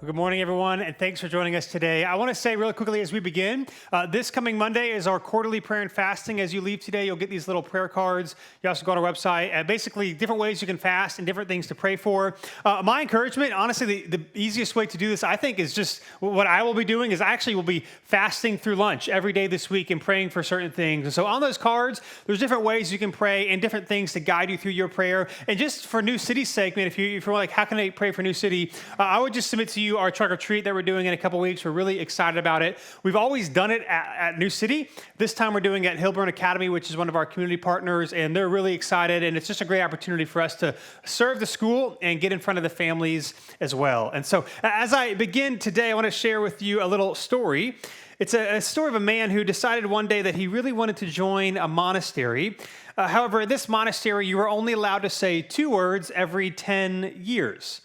Good morning, everyone, and thanks for joining us today. I want to say really quickly as we begin, this coming Monday is our quarterly prayer and fasting. As you leave today, you'll get these little prayer cards. You also go on our website, basically different ways you can fast and different things to pray for. My encouragement, honestly, the easiest way to do this, I think, is just what I will be doing is I actually will be fasting through lunch every day this week and praying for certain things. And so on those cards, there's different ways you can pray and different things to guide you through your prayer. And just for New City's sake, man, if you're like, how can I pray for New City? I would just submit to you our trunk or treat that we're doing in a couple weeks. We're really excited about it. We've always done it at New City. This time we're doing it at Hillburn Academy, which is one of our community partners, and they're really excited. And it's just a great opportunity for us to serve the school and get in front of the families as well. And so as I begin today, I want to share with you a little story. It's a story of a man who decided one day that he really wanted to join a monastery. However, in this monastery, you were only allowed to say 2 words every 10 years.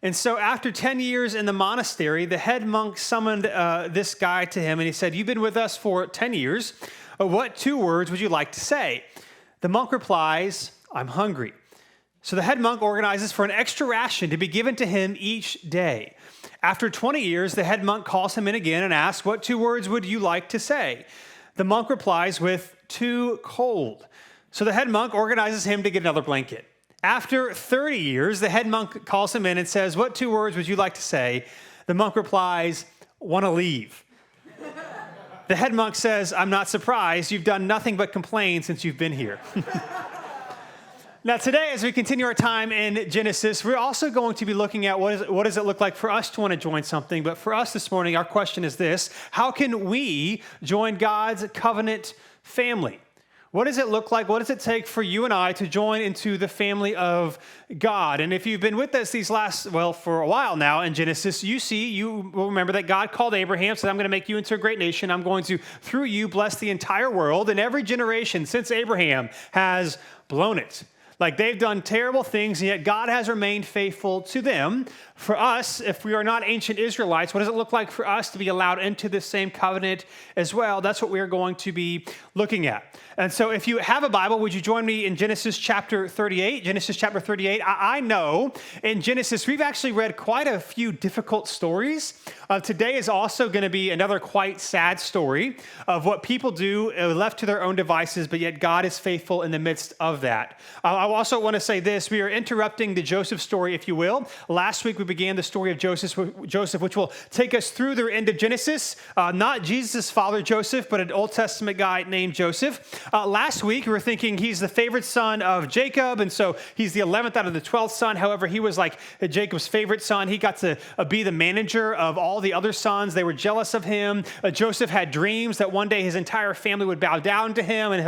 And so after 10 years in the monastery, the head monk summoned this guy to him, and he said, "You've been with us for 10 years. What 2 words would you like to say?" The monk replies, "I'm hungry." So the head monk organizes for an extra ration to be given to him each day. After 20 years, the head monk calls him in again and asks, "What 2 words would you like to say?" The monk replies with, "Too cold." So the head monk organizes him to get another blanket. After 30 years, the head monk calls him in and says, "What 2 words would you like to say?" The monk replies, "Want to leave." The head monk says, "I'm not surprised. You've done nothing but complain since you've been here." Now today, as we continue our time in Genesis, we're also going to be looking at what does it look like for us to want to join something. But for us this morning, our question is this: how can we join God's covenant family? What does it look like? What does it take for you and I to join into the family of God? And if you've been with us for a while now in Genesis, you will remember that God called Abraham, said, "I'm going to make you into a great nation. I'm going to, through you, bless the entire world." And every generation since Abraham has blown it. Like they've done terrible things, and yet God has remained faithful to them. For us, if we are not ancient Israelites, what does it look like for us to be allowed into this same covenant as well? That's what we are going to be looking at. And so if you have a Bible, would you join me in Genesis chapter 38? Genesis chapter 38. I know in Genesis, we've actually read quite a few difficult stories. Today is also going to be another quite sad story of what people do left to their own devices, but yet God is faithful in the midst of that. I also want to say this. We are interrupting the Joseph story, if you will. Last week, we began the story of Joseph, which will take us through the end of Genesis. Not Jesus' father, Joseph, but an Old Testament guy named Joseph. Last week, we were thinking he's the favorite son of Jacob, and so he's the 11th out of the 12th son. However, he was like Jacob's favorite son. He got to be the manager of all the other sons. They were jealous of him. Joseph had dreams that one day his entire family would bow down to him, and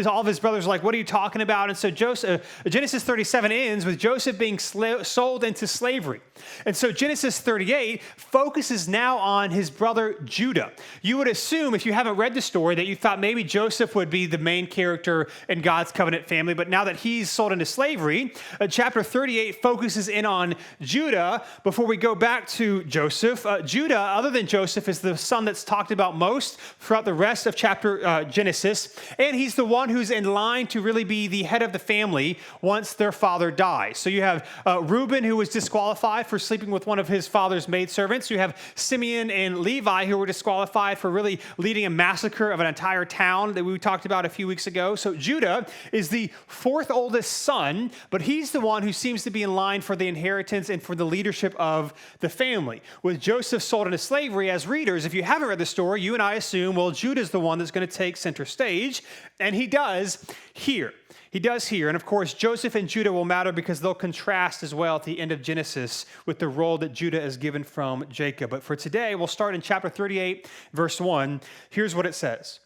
all of his brothers were like, "What are you talking about?" And so Genesis 37 ends with Joseph being sold into slavery. And so Genesis 38 focuses now on his brother Judah. You would assume, if you haven't read the story, that you thought maybe Joseph would be the main character in God's covenant family, but now that he's sold into slavery, chapter 38 focuses in on Judah. Before we go back to Joseph, Judah, other than Joseph, is the son that's talked about most throughout the rest of chapter Genesis, and he's the one who's in line to really be the head of the family once their father dies. So you have Reuben, who was disqualified for sleeping with one of his father's maidservants. You have Simeon and Levi, who were disqualified for really leading a massacre of an entire town that we talked about a few weeks ago. So Judah is the 4th oldest son, but he's the one who seems to be in line for the inheritance and for the leadership of the family. With Joseph sold into slavery, as readers, if you haven't read the story, you and I assume, well, Judah's the one that's going to take center stage, and he does here. He does here. And of course, Joseph and Judah will matter because they'll contrast as well at the end of Genesis with the role that Judah is given from Jacob. But for today, we'll start in chapter 38, verse 1. Here's what it says.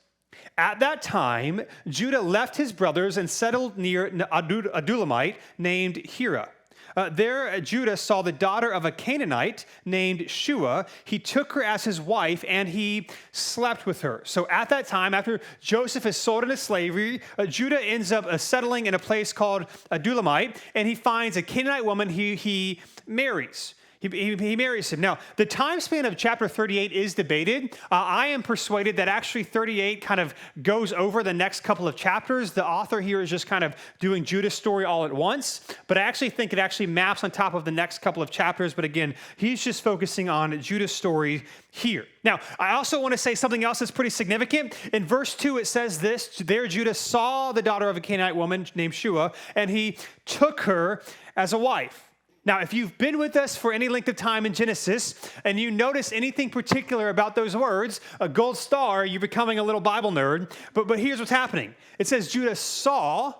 At that time, Judah left his brothers and settled near Adulamite named Hira. There, Judah saw the daughter of a Canaanite named Shua. He took her as his wife, and he slept with her. So at that time, after Joseph is sold into slavery, Judah ends up settling in a place called Adulamite, and he finds a Canaanite woman he marries. He marries him. Now, the time span of chapter 38 is debated. I am persuaded that actually 38 kind of goes over the next couple of chapters. The author here is just kind of doing Judah's story all at once, but I actually think it actually maps on top of the next couple of chapters. But again, he's just focusing on Judah's story here. Now, I also want to say something else that's pretty significant. In verse 2, it says this: there Judah saw the daughter of a Canaanite woman named Shua, and he took her as a wife. Now, if you've been with us for any length of time in Genesis and you notice anything particular about those words, a gold star, you're becoming a little Bible nerd. But here's what's happening. It says Judah saw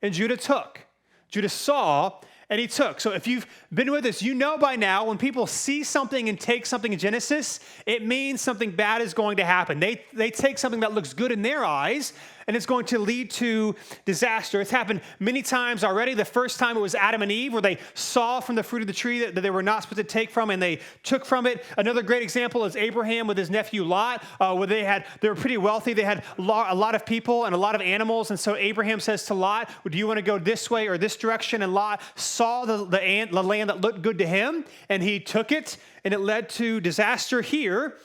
and Judah took. Judah saw and he took. So if you've been with us, you know by now when people see something and take something in Genesis, it means something bad is going to happen. They take something that looks good in their eyes and it's going to lead to disaster. It's happened many times already. The first time it was Adam and Eve, where they saw from the fruit of the tree that they were not supposed to take from, and they took from it. Another great example is Abraham with his nephew Lot, where they were pretty wealthy. They had a lot of people and a lot of animals, and so Abraham says to Lot, "Do you want to go this way or this direction?" And Lot saw the land that looked good to him, and he took it, and it led to disaster here.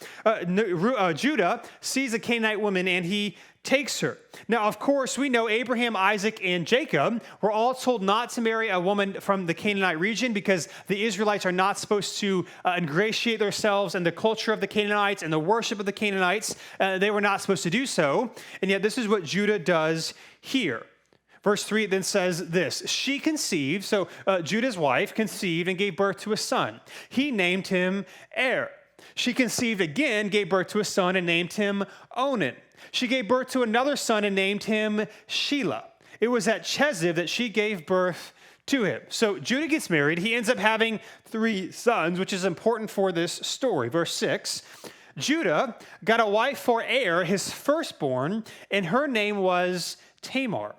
Judah sees a Canaanite woman, and he takes her. Now, of course, we know Abraham, Isaac, and Jacob were all told not to marry a woman from the Canaanite region because the Israelites are not supposed to ingratiate themselves in the culture of the Canaanites and the worship of the Canaanites. They were not supposed to do so. And yet this is what Judah does here. Verse 3 then says this: she conceived, so Judah's wife conceived and gave birth to a son. He named him Er. She conceived again, gave birth to a son, and named him Onan. She gave birth to another son and named him Shelah. It was at Cheziv that she gave birth to him. So Judah gets married. He ends up having 3 sons, which is important for this story. Verse 6, Judah got a wife for Er, his firstborn, and her name was Tamar.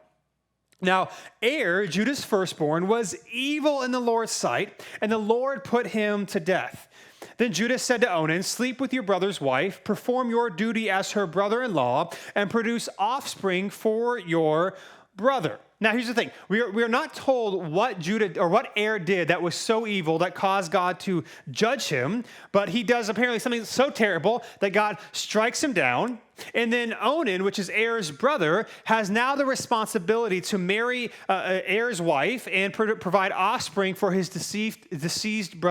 Now, Er, Judah's firstborn, was evil in the Lord's sight, and the Lord put him to death. Then Judah said to Onan, "Sleep with your brother's wife, perform your duty as her brother-in-law, and produce offspring for your brother." Now, here's the thing. We are not told what Judah or what Er did that was so evil that caused God to judge him, but he does apparently something so terrible that God strikes him down. And then Onan, which is Er's brother, has now the responsibility to marry Er's wife and provide offspring for his deceased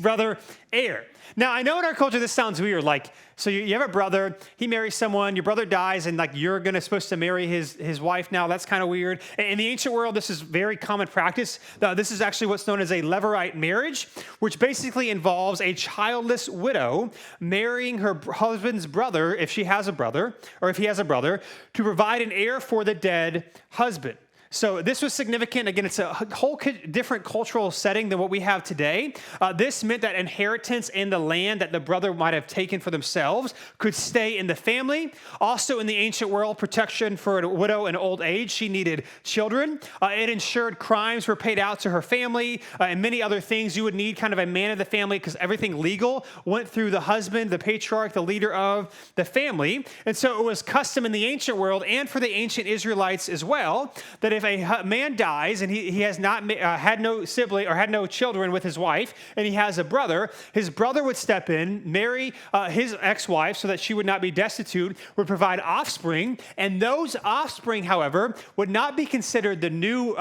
brother Er. Now, I know in our culture this sounds weird. Like, so you have a brother, he marries someone, your brother dies, and like you're supposed to marry his wife now. That's kind of weird. In the ancient world, this is very common practice. This is actually what's known as a Levirate marriage, which basically involves a childless widow marrying her husband's brother, if she has a brother, or if he has a brother, to provide an heir for the dead husband. So this was significant. Again, it's a whole different cultural setting than what we have today. This meant that inheritance in the land that the brother might have taken for themselves could stay in the family. Also in the ancient world, protection for a widow in old age. She needed children. It ensured crimes were paid out to her family and many other things. You would need kind of a man of the family because everything legal went through the husband, the patriarch, the leader of the family. And so it was custom in the ancient world and for the ancient Israelites as well that if a man dies and he has not had no sibling or had no children with his wife, and he has a brother, his brother would step in, marry his ex-wife so that she would not be destitute, would provide offspring, and those offspring, however, would not be considered the new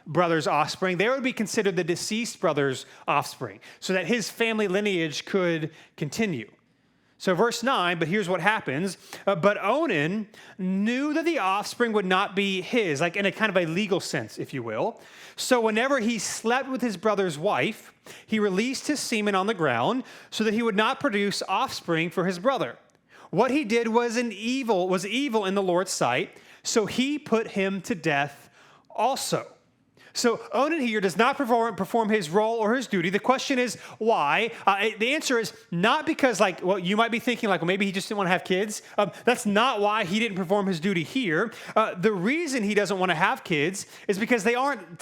brother's offspring. They would be considered the deceased brother's offspring, so that his family lineage could continue. So verse 9, but here's what happens. But Onan knew that the offspring would not be his, like in a kind of a legal sense, if you will. So whenever he slept with his brother's wife, he released his semen on the ground so that he would not produce offspring for his brother. What he did was evil in the Lord's sight, so he put him to death also. So Onan here does not perform his role or his duty. The question is why? The answer is not because, you might be thinking, maybe he just didn't want to have kids. That's not why he didn't perform his duty here. The reason he doesn't want to have kids is because they aren't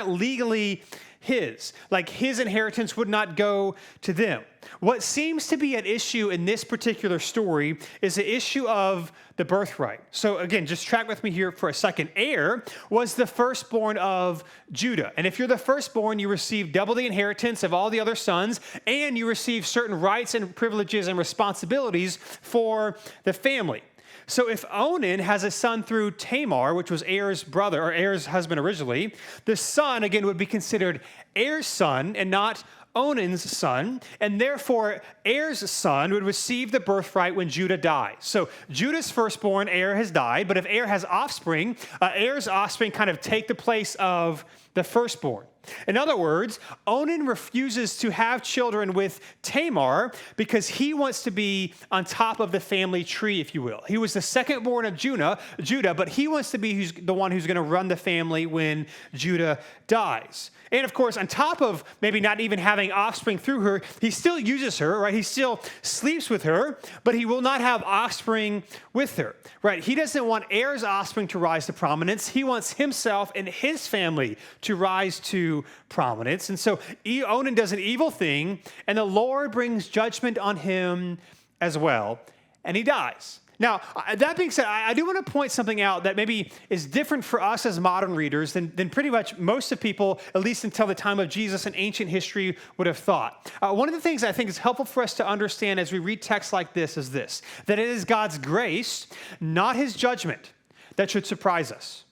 legally his. Like his inheritance would not go to them. What seems to be an issue in this particular story is the issue of the birthright. So again, just track with me here for a second. Er was the firstborn of Judah. And if you're the firstborn, you receive double the inheritance of all the other sons, and you receive certain rights and privileges and responsibilities for the family. So if Onan has a son through Tamar, which was Er's brother, or Er's husband originally, the son, again, would be considered Er's son and not Onan's son, and therefore Er's son would receive the birthright when Judah dies. So Judah's firstborn, Er, has died, but if Er has offspring, Er's offspring kind of take the place of the firstborn. In other words, Onan refuses to have children with Tamar because he wants to be on top of the family tree, if you will. He was the secondborn of Judah, but he wants to be the one who's going to run the family when Judah dies. And of course, on top of maybe not even having offspring through her, he still uses her, right? He still sleeps with her, but he will not have offspring with her, right? He doesn't want Er's offspring to rise to prominence. He wants himself and his family to rise to prominence. And so Onan does an evil thing, and the Lord brings judgment on him as well, and he dies. Now, that being said, I do want to point something out that maybe is different for us as modern readers than pretty much most of people, at least until the time of Jesus in ancient history, would have thought. One of the things I think is helpful for us to understand as we read texts like this is this, that it is God's grace, not his judgment, that should surprise us.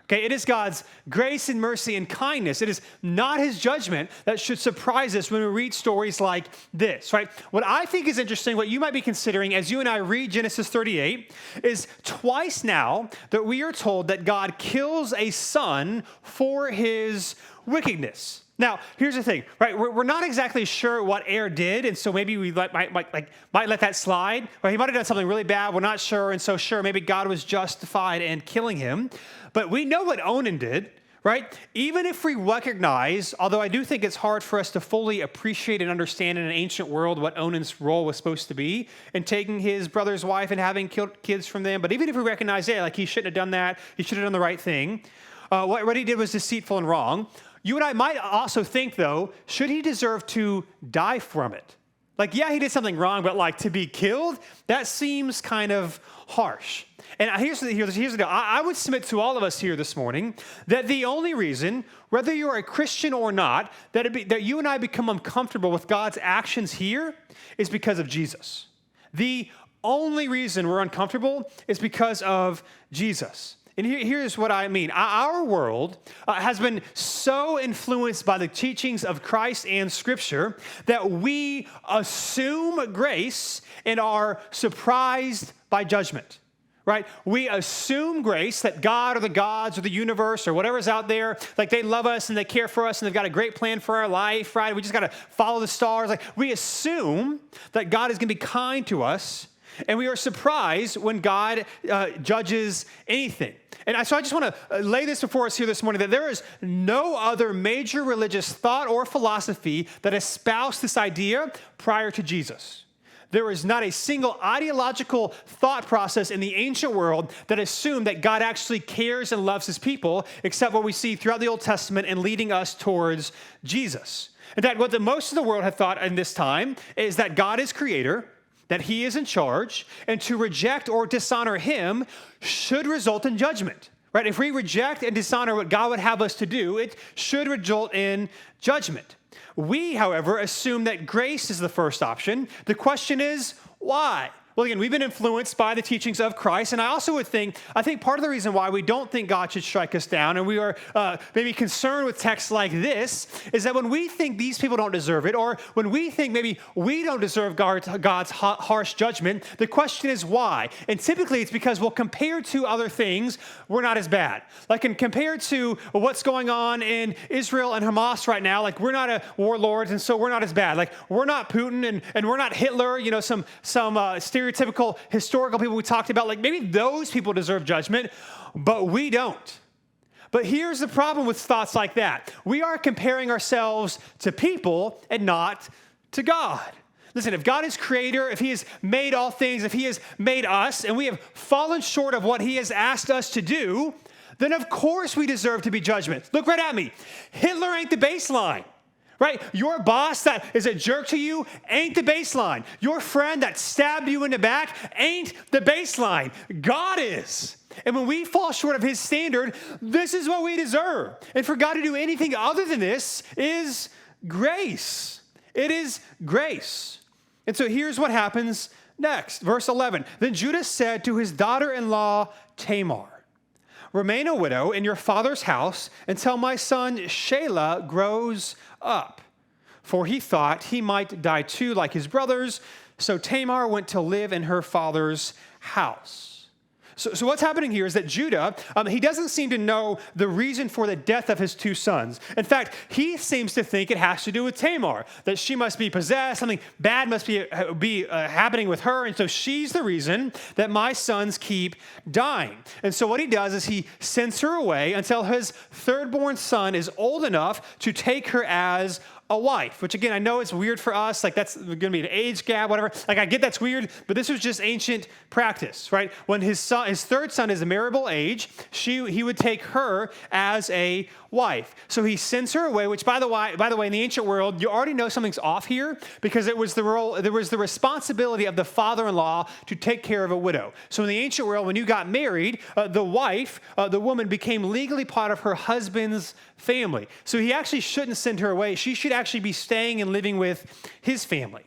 Okay, it is God's grace and mercy and kindness. It is not his judgment that should surprise us when we read stories like this, right? What I think is interesting, what you might be considering as you and I read Genesis 38, is twice now that we are told that God kills a son for his wickedness. Now, here's the thing, right? We're not exactly sure what Er did, and so maybe we might let that slide. Right? He might have done something really bad. We're not sure, and so sure, maybe God was justified in killing him. But we know what Onan did, right? Even if we recognize, although I do think it's hard for us to fully appreciate and understand in an ancient world what Onan's role was supposed to be in taking his brother's wife and having killed kids from them. But even if we recognize, yeah, like he shouldn't have done that, he should have done the right thing. What he did was deceitful and wrong. You and I might also think, though, should he deserve to die from it? Like, yeah, he did something wrong, but like to be killed, that seems kind of harsh. And here's the deal. I would submit to all of us here this morning that the only reason, whether you're a Christian or not, that you and I become uncomfortable with God's actions here is because of Jesus. The only reason we're uncomfortable is because of Jesus. And here's what I mean. Our world has been so influenced by the teachings of Christ and Scripture that we assume grace and are surprised by judgment. Right? We assume grace, that God or the gods or the universe or whatever's out there, like they love us and they care for us and they've got a great plan for our life, right? We just got to follow the stars. Like we assume that God is going to be kind to us, and we are surprised when God judges anything. And so I just want to lay this before us here this morning, that there is no other major religious thought or philosophy that espoused this idea prior to Jesus. There is not a single ideological thought process in the ancient world that assumed that God actually cares and loves his people, except what we see throughout the Old Testament and leading us towards Jesus. In fact, what most of the world had thought in this time is that God is creator, that he is in charge, and to reject or dishonor him should result in judgment. Right? If we reject and dishonor what God would have us to do, it should result in judgment. We, however, assume that grace is the first option. The question is, why? Well, again, we've been influenced by the teachings of Christ, and I think part of the reason why we don't think God should strike us down, and we are maybe concerned with texts like this, is that when we think these people don't deserve it, or when we think maybe we don't deserve God's harsh judgment, the question is why? And typically it's because, well, compared to other things, we're not as bad. Like, and compared to what's going on in Israel and Hamas right now, like, we're not a warlords, and so we're not as bad. Like, we're not Putin, and we're not Hitler, some stereotypical historical people we talked about, like maybe those people deserve judgment, but we don't. But here's the problem with thoughts like that. We are comparing ourselves to people and not to God. Listen, if God is creator, if he has made all things, if he has made us, and we have fallen short of what he has asked us to do, then of course we deserve to be judged. Look right at me. Hitler ain't the baseline. Right? Your boss that is a jerk to you ain't the baseline. Your friend that stabbed you in the back ain't the baseline. God is. And when we fall short of his standard, this is what we deserve. And for God to do anything other than this is grace. It is grace. And so here's what happens next. Verse 11. Then Judah said to his daughter-in-law Tamar, remain a widow in your father's house until my son Shelah grows up. For he thought he might die too like his brothers. So Tamar went to live in her father's house. So what's happening here is that Judah, he doesn't seem to know the reason for the death of his two sons. In fact, he seems to think it has to do with Tamar, that she must be possessed, something bad must be happening with her, and so she's the reason that my sons keep dying. And so what he does is he sends her away until his third-born son is old enough to take her as a wife, which again, I know it's weird for us, like that's going to be an age gap, whatever. Like I get that's weird, but this was just ancient practice, right? When his third son is a marriageable age, he would take her as a wife. So he sends her away, which by the way, in the ancient world, you already know something's off here because there was the responsibility of the father-in-law to take care of a widow. So in the ancient world, when you got married, the wife, the woman became legally part of her husband's family. So he actually shouldn't send her away. She should actually be staying and living with his family.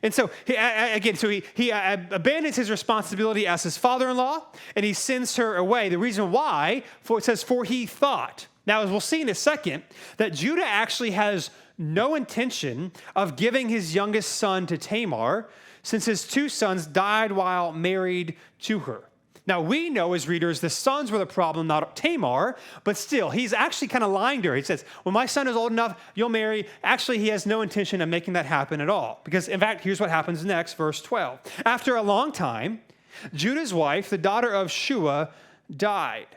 And so, he abandons his responsibility as his father-in-law, and he sends her away. The reason why, it says, for he thought. Now, as we'll see in a second, that Judah actually has no intention of giving his youngest son to Tamar, since his two sons died while married to her. Now, we know as readers, the sons were the problem, not Tamar, but still, he's actually kind of lying to her. He says, when my son is old enough, you'll marry. Actually, he has no intention of making that happen at all. Because, in fact, here's what happens next, verse 12. After a long time, Judah's wife, the daughter of Shua, died.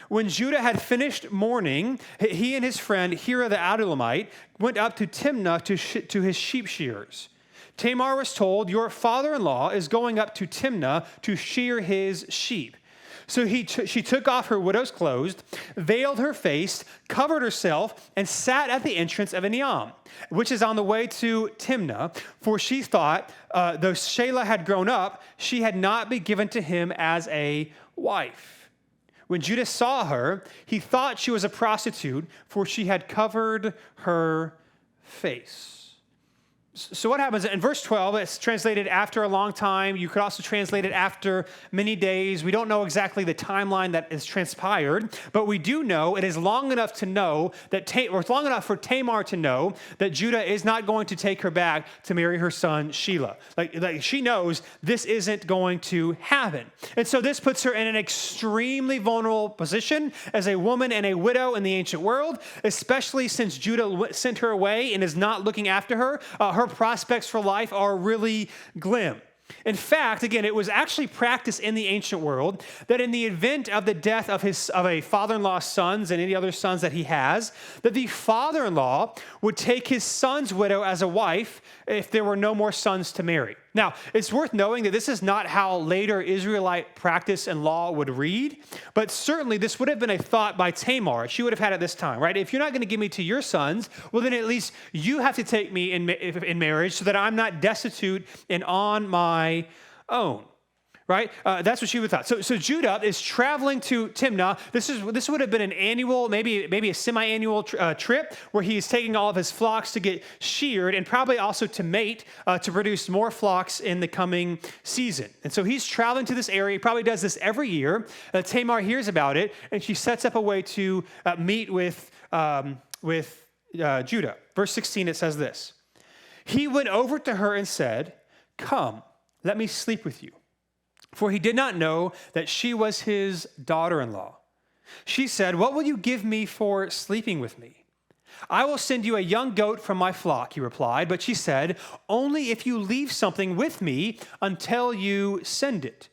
When Judah had finished mourning, he and his friend Hira the Adulamite went up to Timnah to his sheep shearers. Tamar was told, your father-in-law is going up to Timnah to shear his sheep. So she took off her widow's clothes, veiled her face, covered herself, and sat at the entrance of Eniam, which is on the way to Timnah, for she thought, though Shelah had grown up, she had not been given to him as a wife. When Judah saw her, he thought she was a prostitute, for she had covered her face. So what happens in verse 12, it's translated after a long time. You could also translate it after many days. We don't know exactly the timeline that is transpired, but we do know it is long enough to know that, or it's long enough for Tamar to know that Judah is not going to take her back to marry her son Shelah. Like she knows this isn't going to happen. And so this puts her in an extremely vulnerable position as a woman and a widow in the ancient world, especially since Judah sent her away and is not looking after her. Her prospects for life are really glim. In fact, again, it was actually practiced in the ancient world that in the event of the death of a father-in-law's sons and any other sons that he has, that the father-in-law would take his son's widow as a wife if there were no more sons to marry. Now, it's worth knowing that this is not how later Israelite practice and law would read, but certainly this would have been a thought by Tamar. She would have had at this time, right? If you're not going to give me to your sons, well, then at least you have to take me in marriage so that I'm not destitute and on my own. Right? That's what she would have thought. So Judah is traveling to Timnah. This would have been an annual, maybe a semi-annual trip where he's taking all of his flocks to get sheared and probably also to mate to produce more flocks in the coming season. And so he's traveling to this area. He probably does this every year. Tamar hears about it, and she sets up a way to meet with Judah. Verse 16, it says this. He went over to her and said, "Come, let me sleep with you." For he did not know that she was his daughter-in-law. She said, "What will you give me for sleeping with me?" "I will send you a young goat from my flock," he replied. But she said, "Only if you leave something with me until you send it."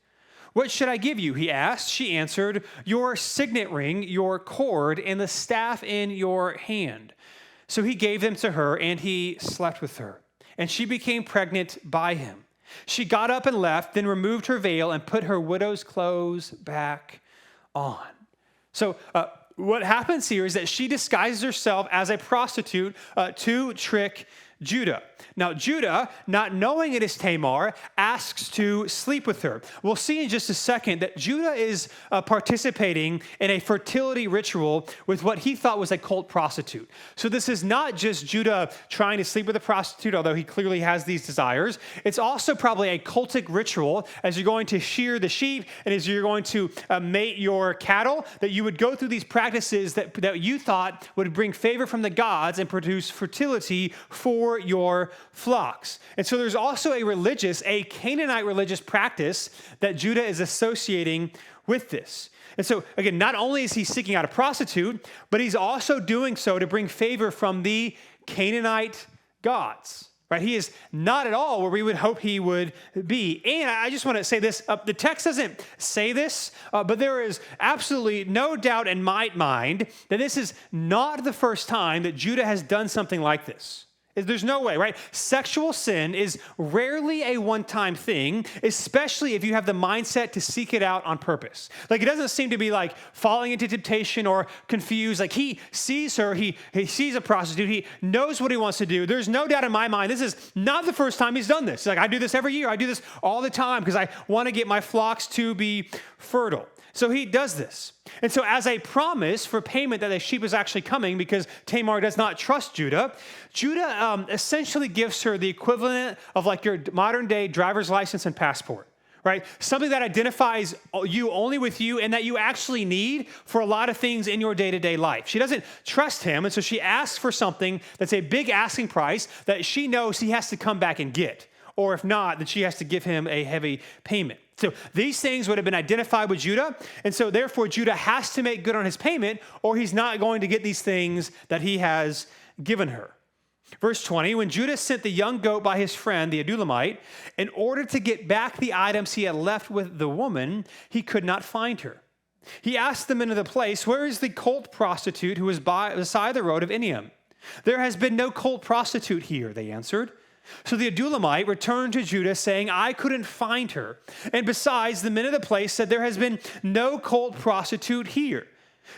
"What should I give you?" he asked. She answered, "Your signet ring, your cord, and the staff in your hand." So he gave them to her, and he slept with her. And she became pregnant by him. She got up and left, then removed her veil and put her widow's clothes back on. So what happens here is that she disguises herself as a prostitute to trick Judah. Now, Judah, not knowing it is Tamar, asks to sleep with her. We'll see in just a second that Judah is participating in a fertility ritual with what he thought was a cult prostitute. So this is not just Judah trying to sleep with a prostitute, although he clearly has these desires. It's also probably a cultic ritual as you're going to shear the sheep and as you're going to mate your cattle, that you would go through these practices that you thought would bring favor from the gods and produce fertility for your flocks. And so there's also a Canaanite religious practice that Judah is associating with this. And so, again, not only is he seeking out a prostitute, but he's also doing so to bring favor from the Canaanite gods. Right? He is not at all where we would hope he would be. And I just want to say this, the text doesn't say this, but there is absolutely no doubt in my mind that this is not the first time that Judah has done something like this. There's no way, right? Sexual sin is rarely a one-time thing, especially if you have the mindset to seek it out on purpose. Like, it doesn't seem to be like falling into temptation or confused. Like, he sees her, he sees a prostitute, he knows what he wants to do. There's no doubt in my mind, this is not the first time he's done this. Like, I do this every year. I do this all the time because I want to get my flocks to be fertile. So he does this. And so as a promise for payment that a sheep is actually coming because Tamar does not trust Judah, Judah essentially gives her the equivalent of like your modern day driver's license and passport, right? Something that identifies you only with you and that you actually need for a lot of things in your day-to-day life. She doesn't trust him, and so she asks for something that's a big asking price that she knows he has to come back and get. Or if not, then she has to give him a heavy payment. So these things would have been identified with Judah, and so therefore Judah has to make good on his payment, or he's not going to get these things that he has given her. Verse 20, when Judah sent the young goat by his friend, the Adulamite, in order to get back the items he had left with the woman, he could not find her. He asked the men of the place, where is the cult prostitute who was beside the road of Inium? There has been no cult prostitute here, they answered. So the Adulamite returned to Judah, saying, I couldn't find her. And besides, the men of the place said, there has been no cult prostitute here.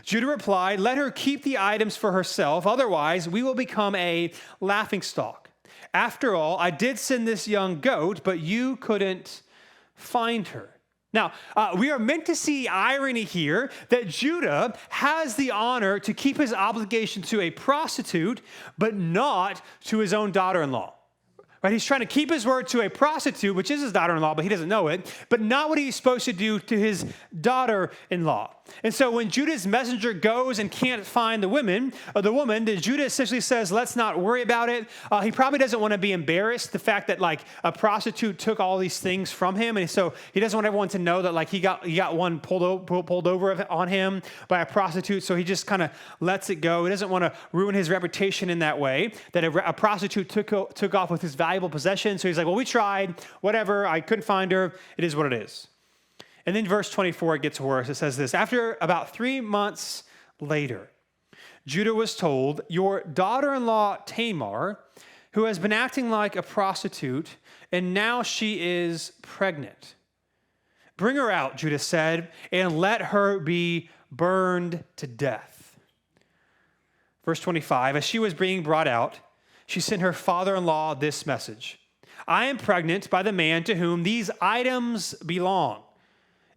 Judah replied, let her keep the items for herself, otherwise we will become a laughingstock. After all, I did send this young goat, but you couldn't find her. Now, we are meant to see irony here that Judah has the honor to keep his obligation to a prostitute, but not to his own daughter-in-law. Right? He's trying to keep his word to a prostitute, which is his daughter-in-law, but he doesn't know it, but not what he's supposed to do to his daughter-in-law. And so when Judah's messenger goes and can't find the woman, then Judah essentially says, let's not worry about it. He probably doesn't want to be embarrassed, the fact that like a prostitute took all these things from him. And so he doesn't want everyone to know that like he got one pulled over on him by a prostitute. So he just kind of lets it go. He doesn't want to ruin his reputation in that way, that a prostitute took off with his valuable possession. So he's like, well, we tried, whatever. I couldn't find her. It is what it is. And then verse 24, it gets worse. It says this, after about 3 months later, Judah was told, your daughter-in-law Tamar, who has been acting like a prostitute, and now she is pregnant. Bring her out, Judah said, and let her be burned to death. Verse 25, as she was being brought out, she sent her father-in-law this message. I am pregnant by the man to whom these items belong.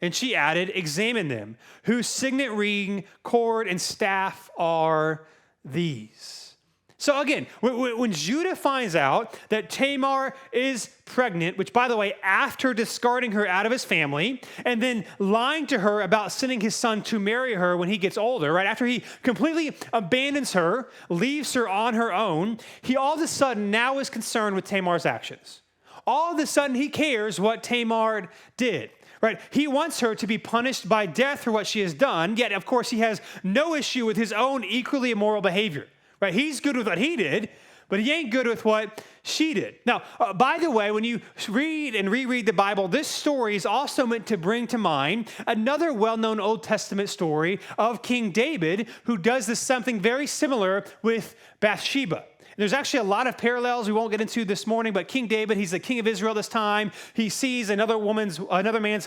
And she added, examine them, whose signet ring, cord, and staff are these. So again, when Judah finds out that Tamar is pregnant, which by the way, after discarding her out of his family, and then lying to her about sending his son to marry her when he gets older, right? After he completely abandons her, leaves her on her own, he all of a sudden now is concerned with Tamar's actions. All of a sudden he cares what Tamar did. Right? He wants her to be punished by death for what she has done, yet, of course, he has no issue with his own equally immoral behavior. Right? He's good with what he did, but he ain't good with what she did. Now, by the way, when you read and reread the Bible, this story is also meant to bring to mind another well-known Old Testament story of King David, who does something very similar with Bathsheba. There's actually a lot of parallels we won't get into this morning, but King David, he's the king of Israel this time. He sees another man's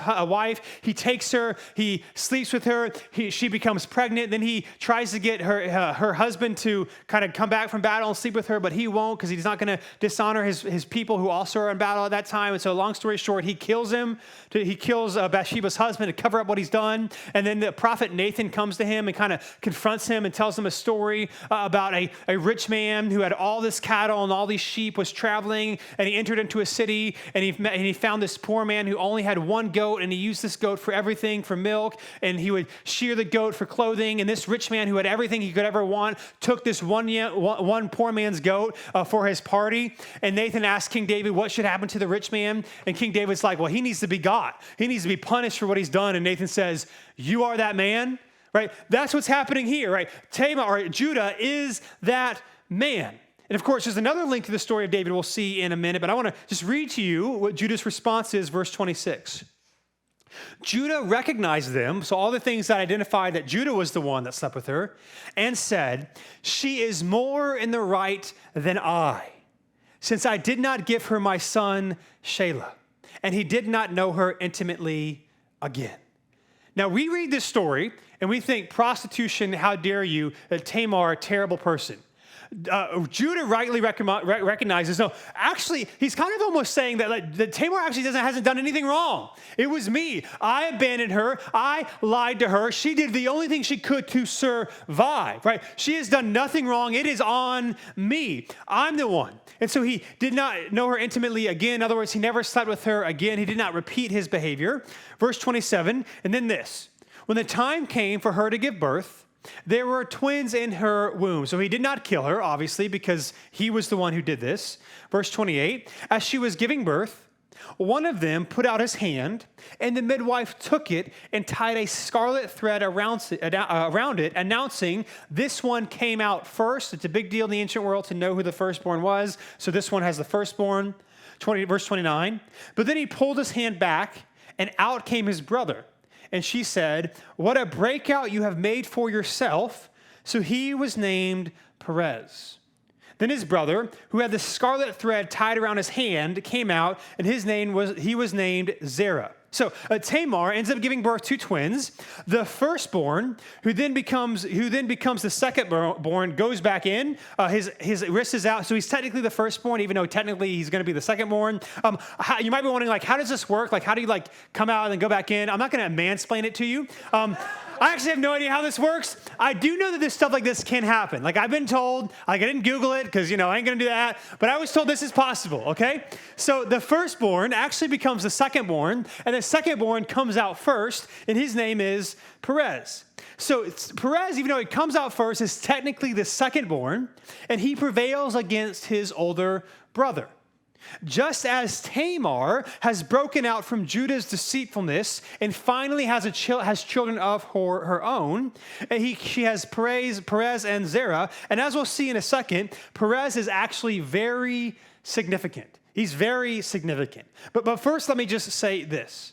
wife. He takes her. He sleeps with her. She becomes pregnant. Then he tries to get her husband to kind of come back from battle and sleep with her, but he won't because he's not going to dishonor his people who also are in battle at that time. And so long story short, he kills him. He kills Bathsheba's husband to cover up what he's done. And then the prophet Nathan comes to him and kind of confronts him and tells him a story about a rich man who had all this cattle and all these sheep, was traveling, and he entered into a city, and he found this poor man who only had one goat, and he used this goat for everything, for milk, and he would shear the goat for clothing. And this rich man who had everything he could ever want took this one poor man's goat for his party. And Nathan asked King David what should happen to the rich man, and King David's like, well, he needs to be got. He needs to be punished for what he's done. And Nathan says, you are that man, right? That's what's happening here, right? Judah is that man. And of course, there's another link to the story of David we'll see in a minute, but I want to just read to you what Judah's response is, verse 26. Judah recognized them, so all the things that identified that Judah was the one that slept with her, and said, she is more in the right than I, since I did not give her my son Shelah, and he did not know her intimately again. Now, we read this story, and we think, prostitution, how dare you, Tamar, a terrible person. Judah rightly recognizes, no, actually, he's kind of almost saying that Tamar actually hasn't done anything wrong. It was me. I abandoned her. I lied to her. She did the only thing she could to survive, right? She has done nothing wrong. It is on me. I'm the one. And so he did not know her intimately again. In other words, he never slept with her again. He did not repeat his behavior. Verse 27, and then this. When the time came for her to give birth, there were twins in her womb. So he did not kill her, obviously, because he was the one who did this. Verse 28, as she was giving birth, one of them put out his hand, and the midwife took it and tied a scarlet thread around it, announcing, this one came out first. It's a big deal in the ancient world to know who the firstborn was. So this one has the firstborn. Verse 29, but then he pulled his hand back, and out came his brother. And she said, what a breakout you have made for yourself. So he was named Perez. Then his brother, who had the scarlet thread tied around his hand, came out, and he was named Zerah. So Tamar ends up giving birth to twins. The firstborn, who then becomes the secondborn, goes back in. His wrist is out, so he's technically the firstborn, even though technically he's going to be the secondborn. You might be wondering, how does this work? How do you come out and then go back in? I'm not going to mansplain it to you. I actually have no idea how this works. I do know that this stuff like this can happen. I've been told, I didn't Google it because, I ain't going to do that, but I was told this is possible, okay? So the firstborn actually becomes the secondborn, and the secondborn comes out first, and his name is Perez. So Perez, even though he comes out first, is technically the secondborn, and he prevails against his older brother. Just as Tamar has broken out from Judah's deceitfulness and finally has children of her own, and she has Perez and Zerah. And as we'll see in a second, Perez is actually very significant. He's very significant. But first, let me just say this.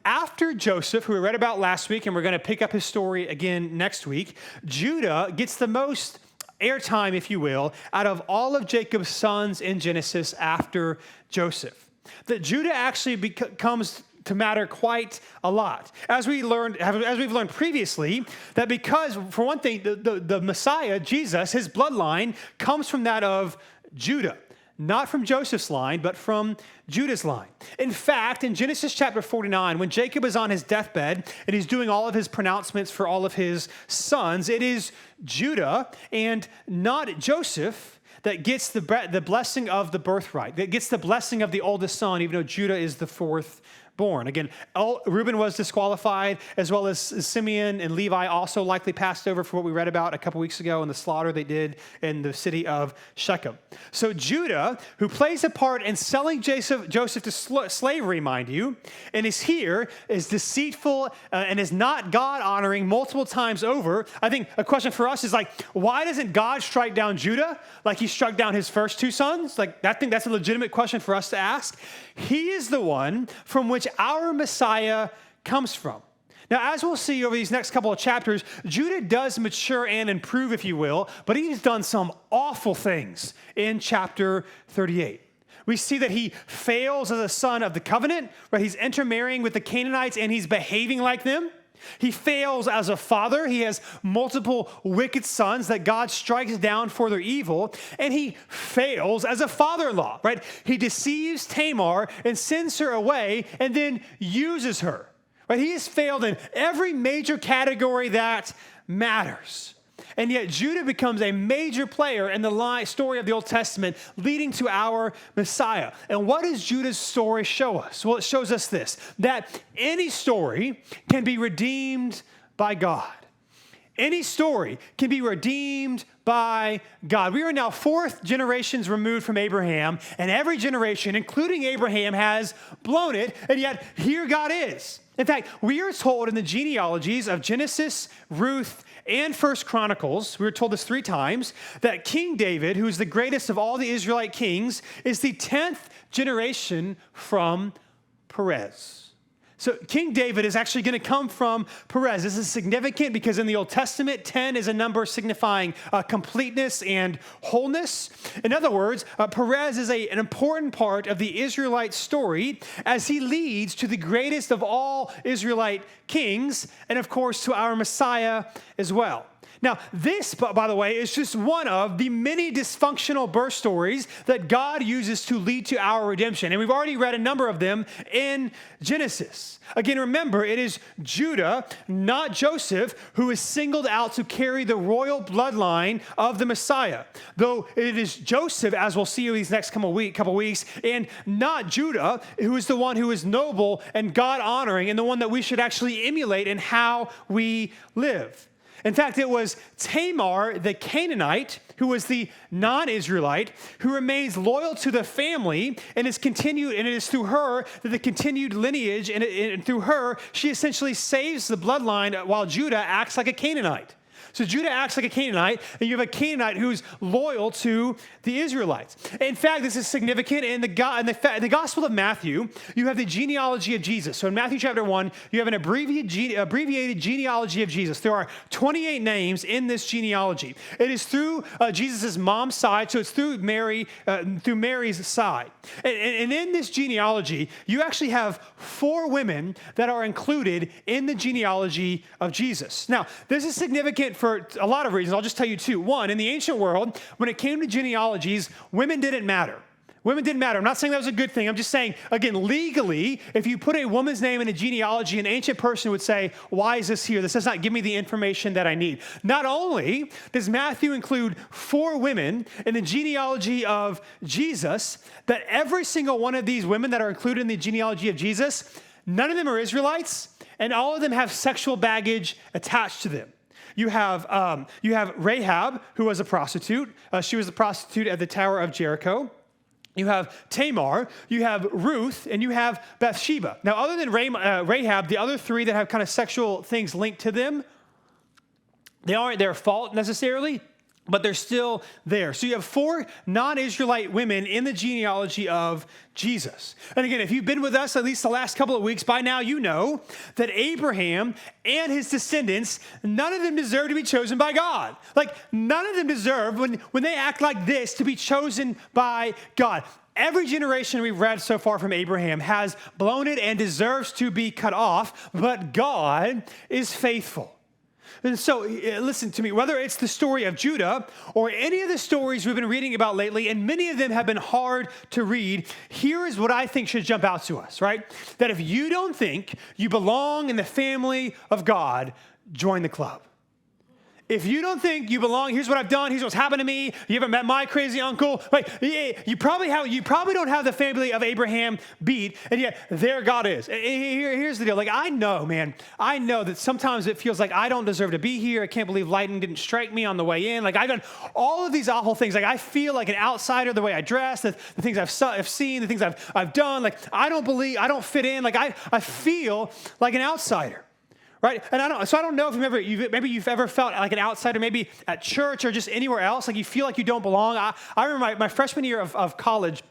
After Joseph, who we read about last week, and we're going to pick up his story again next week, Judah gets the most airtime, if you will, out of all of Jacob's sons in Genesis after Joseph. That Judah actually comes to matter quite a lot. As we've learned previously, that because, for one thing, the Messiah, Jesus, his bloodline comes from that of Judah. Not from Joseph's line, but from Judah's line. In fact, in Genesis chapter 49, when Jacob is on his deathbed and he's doing all of his pronouncements for all of his sons, it is Judah and not Joseph that gets the blessing of the birthright, that gets the blessing of the oldest son, even though Judah is the fourth born. Again, Reuben was disqualified, as well as Simeon and Levi also likely passed over for what we read about a couple weeks ago in the slaughter they did in the city of Shechem. So Judah, who plays a part in selling Joseph to slavery, mind you, and is here, is deceitful and is not God-honoring multiple times over. I think a question for us is why doesn't God strike down Judah like he struck down his first two sons? I think that's a legitimate question for us to ask. He is the one from which our Messiah comes from. Now, as we'll see over these next couple of chapters, Judah does mature and improve, if you will, but he's done some awful things in chapter 38. We see that he fails as a son of the covenant, right? He's intermarrying with the Canaanites and he's behaving like them. He fails as a father. He has multiple wicked sons that God strikes down for their evil. And he fails as a father-in-law, right? He deceives Tamar and sends her away and then uses her, right? He has failed in every major category that matters. And yet Judah becomes a major player in the story of the Old Testament, leading to our Messiah. And what does Judah's story show us? Well, it shows us this, that any story can be redeemed by God. Any story can be redeemed by God. We are now 4 generations removed from Abraham, and every generation, including Abraham, has blown it, and yet here God is. In fact, we are told in the genealogies of Genesis, Ruth, and 1 Chronicles, we were told this 3 times, that King David, who is the greatest of all the Israelite kings, is the 10th generation from Perez. So King David is actually going to come from Perez. This is significant because in the Old Testament, 10 is a number signifying completeness and wholeness. In other words, Perez is an important part of the Israelite story as he leads to the greatest of all Israelite kings, and of course to our Messiah as well. Now, this, by the way, is just one of the many dysfunctional birth stories that God uses to lead to our redemption. And we've already read a number of them in Genesis. Again, remember, it is Judah, not Joseph, who is singled out to carry the royal bloodline of the Messiah. Though it is Joseph, as we'll see in these next couple weeks, and not Judah, who is the one who is noble and God-honoring and the one that we should actually emulate in how we live. In fact, it was Tamar, the Canaanite, who was the non-Israelite, who remains loyal to the family and is continued, and it is through her that the continued lineage, and through her, she essentially saves the bloodline while Judah acts like a Canaanite. So Judah acts like a Canaanite, and you have a Canaanite who's loyal to the Israelites. In fact, this is significant in the Gospel of Matthew. You have the genealogy of Jesus. So in Matthew chapter 1, you have an abbreviated genealogy of Jesus. There are 28 names in this genealogy. It is through Jesus' mom's side, so it's through Mary's side. And in this genealogy, you actually have 4 women that are included in the genealogy of Jesus. Now, this is significant for a lot of reasons. I'll just tell you 2. 1, in the ancient world, when it came to genealogies, women didn't matter. Women didn't matter. I'm not saying that was a good thing. I'm just saying, again, legally, if you put a woman's name in a genealogy, an ancient person would say, why is this here? This does not give me the information that I need. Not only does Matthew include 4 women in the genealogy of Jesus, that every single one of these women that are included in the genealogy of Jesus, none of them are Israelites, and all of them have sexual baggage attached to them. You have Rahab, who was a prostitute. She was a prostitute at the Tower of Jericho. You have Tamar, you have Ruth, and you have Bathsheba. Now, other than Rahab, the other 3 that have kind of sexual things linked to them, they aren't their fault necessarily, but they're still there. So you have 4 non-Israelite women in the genealogy of Jesus. And again, if you've been with us at least the last couple of weeks, by now you know that Abraham and his descendants, none of them deserve to be chosen by God. Like, none of them deserve, when they act like this, to be chosen by God. Every generation we've read so far from Abraham has blown it and deserves to be cut off, but God is faithful. And so, listen to me, whether it's the story of Judah or any of the stories we've been reading about lately, and many of them have been hard to read, here is what I think should jump out to us, right? That if you don't think you belong in the family of God, join the club. If you don't think you belong, here's what I've done, here's what's happened to me, you haven't met my crazy uncle, like, you probably don't have the family of Abraham beat, and yet there God is. Here's the deal, like, I know that sometimes it feels like I don't deserve to be here. I can't believe lightning didn't strike me on the way in. Like, I've done all of these awful things. Like, I feel like an outsider, the way I dress, the things I've seen, the things I've done. Like, I don't fit in. Like, I feel like an outsider. Right? And I don't know if you've ever felt like an outsider, maybe at church or just anywhere else, like you feel like you don't belong. I remember my freshman year of college,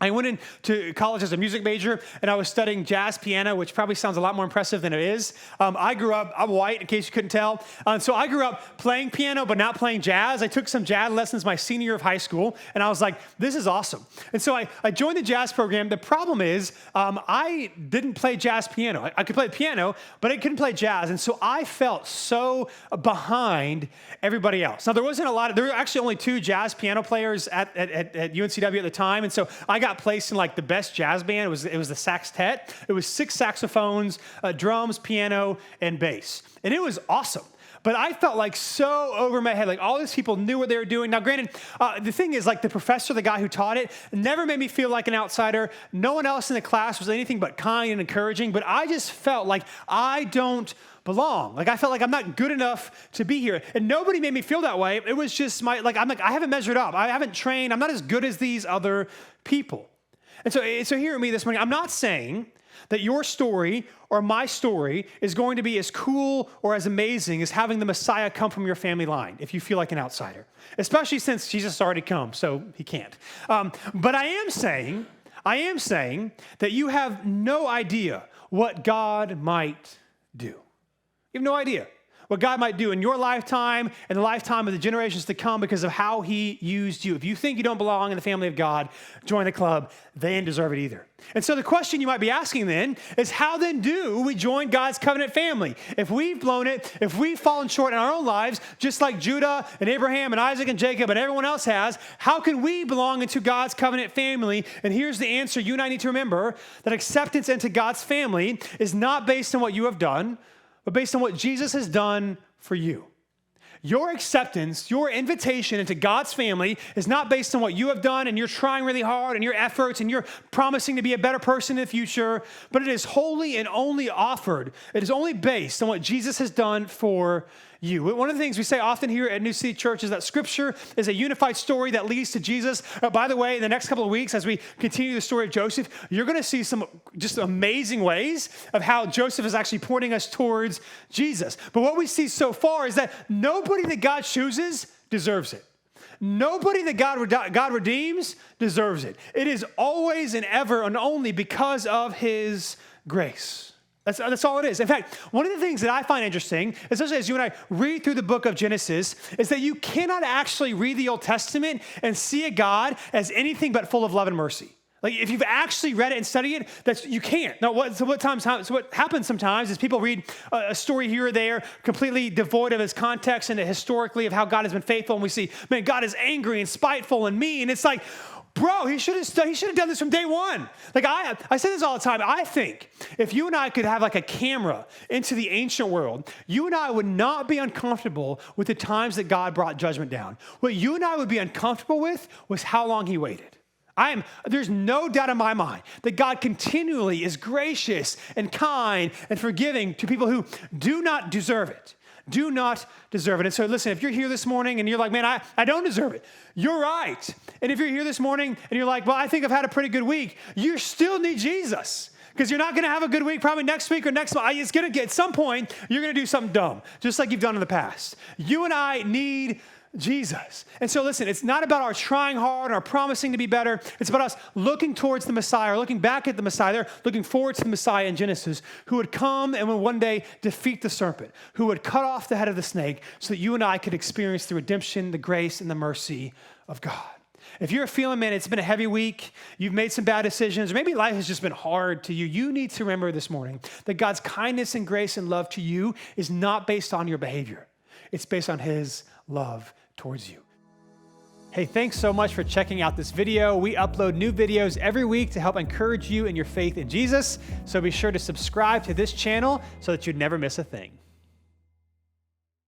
I went into college as a music major, and I was studying jazz piano, which probably sounds a lot more impressive than it is. I grew up, I'm white, in case you couldn't tell. So I grew up playing piano, but not playing jazz. I took some jazz lessons my senior year of high school, and I was like, this is awesome. And so I joined the jazz program. The problem is I didn't play jazz piano. I could play the piano, but I couldn't play jazz. And so I felt so behind everybody else. Now, there were actually only 2 jazz piano players at UNCW at the time. And so I got placed in like the best jazz band. It was the Saxtet. It was 6 saxophones, drums, piano, and bass. And it was awesome. But I felt like so over my head, like all these people knew what they were doing. Now, granted, the thing is, like the professor, the guy who taught it, never made me feel like an outsider. No one else in the class was anything but kind and encouraging, but I just felt like I don't belong. Like I felt like I'm not good enough to be here. And nobody made me feel that way. It was just I haven't measured up. I haven't trained. I'm not as good as these other people. And so hear me this morning. I'm not saying that your story or my story is going to be as cool or as amazing as having the Messiah come from your family line if you feel like an outsider, especially since Jesus has already come, so he can't. But I am saying that you have no idea what God might do. You have no idea what God might do in your lifetime and the lifetime of the generations to come because of how he used you. If you think you don't belong in the family of God, join the club. They didn't deserve it either. And so the question you might be asking then is, how then do we join God's covenant family? If we've blown it, if we've fallen short in our own lives, just like Judah and Abraham and Isaac and Jacob and everyone else has, how can we belong into God's covenant family? And here's the answer you and I need to remember, that acceptance into God's family is not based on what you have done, but based on what Jesus has done for you. Your acceptance, your invitation into God's family is not based on what you have done and you're trying really hard and your efforts and you're promising to be a better person in the future, but it is wholly and only offered. It is only based on what Jesus has done for you. One of the things we say often here at New City Church is that Scripture is a unified story that leads to Jesus. By the way, in the next couple of weeks, as we continue the story of Joseph, you're going to see some just amazing ways of how Joseph is actually pointing us towards Jesus. But what we see so far is that nobody that God chooses deserves it. Nobody that God redeems deserves it. It is always and ever and only because of his grace. That's all it is. In fact, one of the things that I find interesting, especially as you and I read through the book of Genesis, is that you cannot actually read the Old Testament and see a God as anything but full of love and mercy. Like if you've actually read it and studied it, you can't. Now, what happens sometimes is people read a story here or there, completely devoid of its context and historically of how God has been faithful, and we see, man, God is angry and spiteful and mean. It's like, bro, he should have done this from day one. Like I say this all the time. I think if you and I could have like a camera into the ancient world, you and I would not be uncomfortable with the times that God brought judgment down. What you and I would be uncomfortable with was how long he waited. There's no doubt in my mind that God continually is gracious and kind and forgiving to people who do not deserve it. Do not deserve it. And so listen, if you're here this morning and you're like, man, I don't deserve it, you're right. And if you're here this morning and you're like, well, I think I've had a pretty good week, you still need Jesus. Because you're not going to have a good week probably next week or next month. It's going to get, at some point, you're going to do something dumb, just like you've done in the past. You and I need Jesus. And so listen, it's not about our trying hard and our promising to be better. It's about us looking towards the Messiah, or looking back at the Messiah. They're looking forward to the Messiah in Genesis, who would come and would one day defeat the serpent, who would cut off the head of the snake so that you and I could experience the redemption, the grace, and the mercy of God. If you're feeling, man, it's been a heavy week, you've made some bad decisions, or maybe life has just been hard to you, you need to remember this morning that God's kindness and grace and love to you is not based on your behavior. It's based on his love towards you. Hey, thanks so much for checking out this video. We upload new videos every week to help encourage you in your faith in Jesus. So be sure to subscribe to this channel so that you'd never miss a thing.